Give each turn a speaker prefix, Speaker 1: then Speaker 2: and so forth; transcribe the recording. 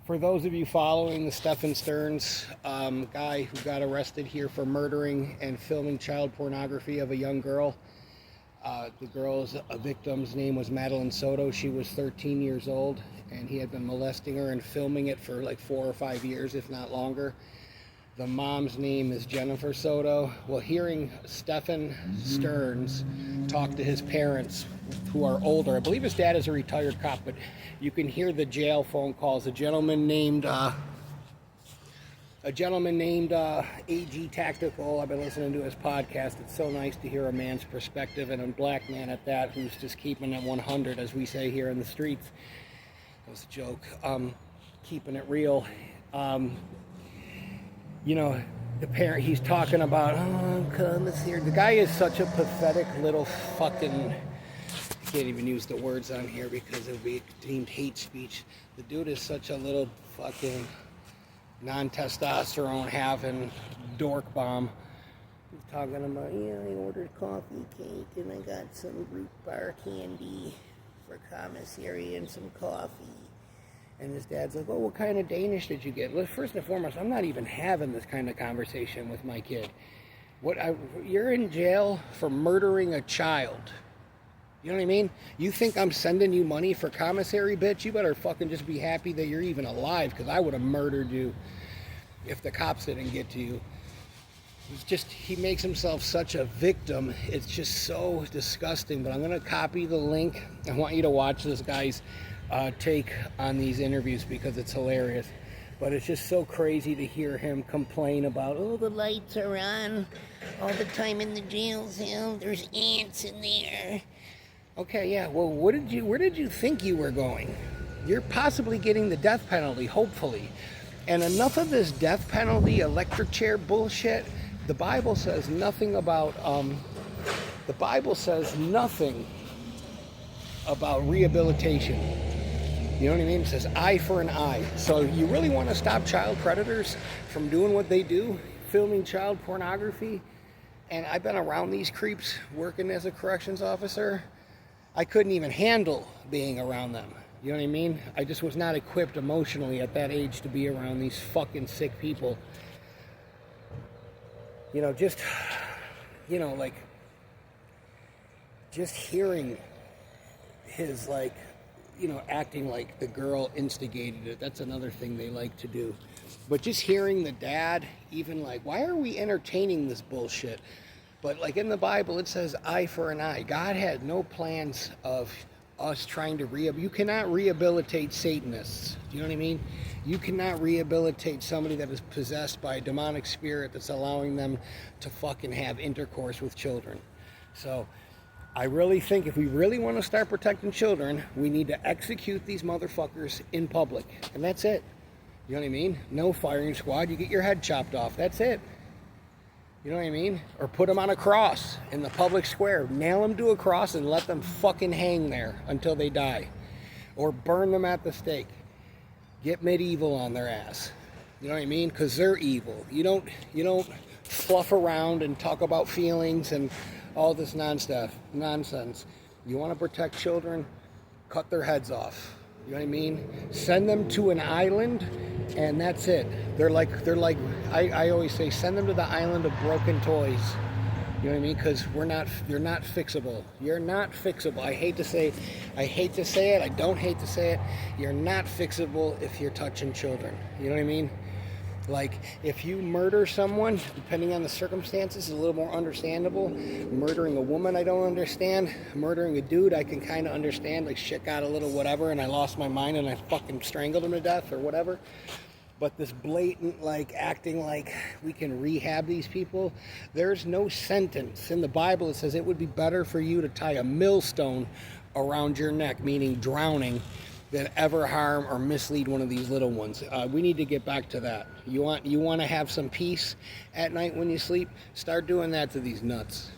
Speaker 1: For those of you following the Stephen Stearns guy who got arrested here for murdering and filming child pornography of a young girl, the girl's victim's name was Madeline Soto. She was 13 years old, and he had been molesting her and filming it for like 4 or 5 years, if not longer. The mom's name is Jennifer Soto. Well, hearing Stephen Stearns talk to his parents, who are older, I believe his dad is a retired cop, but you can hear the jail phone calls. A gentleman named AG Tactical. I've been listening to his podcast. It's so nice to hear a man's perspective, and a black man at that, who's just keeping it 100, as we say here in the streets. That was a joke. Keeping it real. You know, the parent, he's talking about, oh, come this here. The guy is such a pathetic little fucking, I can't even use the words on here because it would be deemed hate speech. The dude is such a little fucking non-testosterone having dork bomb. He's talking about, yeah, I ordered coffee cake and I got some root bar candy for commissary and some coffee. And his dad's like, oh, what kind of Danish did you get? Well, first and foremost, I'm not even having this kind of conversation with my kid. You're in jail for murdering a child. You know what I mean? You think I'm sending you money for commissary, bitch? You better fucking just be happy that you're even alive, because I would have murdered you if the cops didn't get to you. It's just, he makes himself such a victim. It's just so disgusting. But I'm going to copy the link. I want you to watch this guy's take on these interviews because it's hilarious. But it's just so crazy to hear him complain about, oh, the lights are on all the time in the jail cell. There's ants in there. Okay, yeah, well, where did you think you were going? You're possibly getting the death penalty, hopefully. And enough of this death penalty, electric chair bullshit. The Bible says nothing about, rehabilitation. You know what I mean? It says eye for an eye. So you really want to stop child predators from doing what they do, filming child pornography? And I've been around these creeps working as a corrections officer. I couldn't even handle being around them. You know what I mean? I just was not equipped emotionally at that age to be around these fucking sick people. You know, just hearing his, acting like the girl instigated it. That's another thing they like to do. But just hearing the dad, even like, why are we entertaining this bullshit? But like in the Bible, it says eye for an eye. God had no plans of us trying to you cannot rehabilitate Satanists. Do you know what I mean? You cannot rehabilitate somebody that is possessed by a demonic spirit that's allowing them to fucking have intercourse with children. So I really think if we really want to start protecting children, we need to execute these motherfuckers in public. And that's it. You know what I mean? No firing squad. You get your head chopped off. That's it. You know what I mean? Or put them on a cross in the public square. Nail them to a cross and let them fucking hang there until they die. Or burn them at the stake. Get medieval on their ass. You know what I mean? Because they're evil. You don't fluff around and talk about feelings and all this nonsense. You want to protect children? Cut their heads off. You know what I mean? Send them to an island, and that's it. They're like. I always say, send them to the island of broken toys. You know what I mean? Because you're not fixable. You're not fixable. I hate to say it. I don't hate to say it. You're not fixable if you're touching children. You know what I mean? Like, if you murder someone, depending on the circumstances, is a little more understandable. Murdering a woman, I don't understand. Murdering a dude, I can kind of understand. Like, shit got a little whatever, and I lost my mind, and I fucking strangled him to death, or whatever. But this blatant, acting like we can rehab these people, there's no sentence. In the Bible, it says it would be better for you to tie a millstone around your neck, meaning drowning, than ever harm or mislead one of these little ones. We need to get back to that. You want to have some peace at night when you sleep? Start doing that to these nuts.